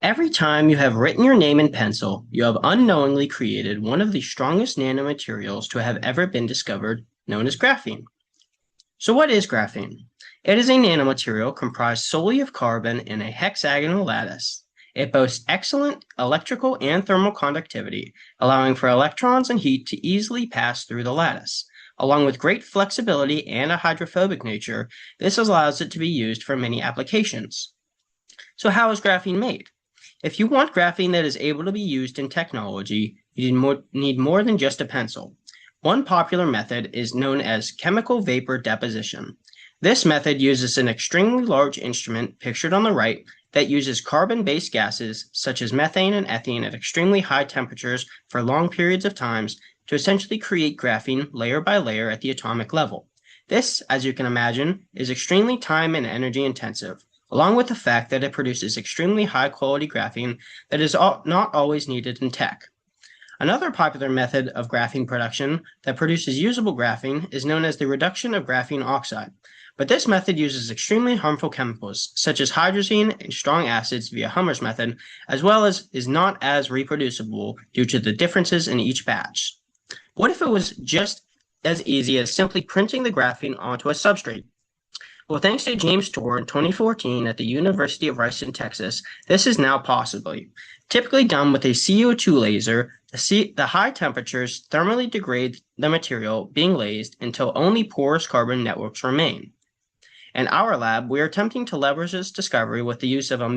Every time you have written your name in pencil, you have unknowingly created one of the strongest nanomaterials to have ever been discovered, known as graphene. So what is graphene? It is a nanomaterial comprised solely of carbon in a hexagonal lattice. It boasts excellent electrical and thermal conductivity, allowing for electrons and heat to easily pass through the lattice. Along with great flexibility and a hydrophobic nature, this allows it to be used for many applications. So how is graphene made? If you want graphene that is able to be used in technology, you need more than just a pencil. One popular method is known as chemical vapor deposition. This method uses an extremely large instrument pictured on the right that uses carbon-based gases such as methane and ethane at extremely high temperatures for long periods of time to essentially create graphene layer by layer at the atomic level. This, as you can imagine, is extremely time and energy intensive, along with the fact that it produces extremely high-quality graphene that is not always needed in tech. Another popular method of graphene production that produces usable graphene is known as the reduction of graphene oxide. But this method uses extremely harmful chemicals, such as hydrazine and strong acids via Hummer's method, as well as is not as reproducible due to the differences in each batch. What if it was just as easy as simply printing the graphene onto a substrate? Well, thanks to James Tour in 2014 at the University of Rice in Texas, this is now possible. Typically done with a CO2 laser, the high temperatures thermally degrade the material being lased until only porous carbon networks remain. In our lab, we are attempting to leverage this discovery with the use of a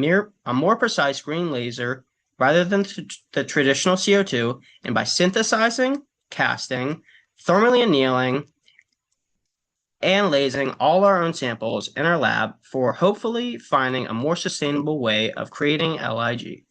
more precise green laser rather than the traditional CO2, and by synthesizing, casting, thermally annealing, and lasing all our own samples in our lab for hopefully finding a more sustainable way of creating LIG.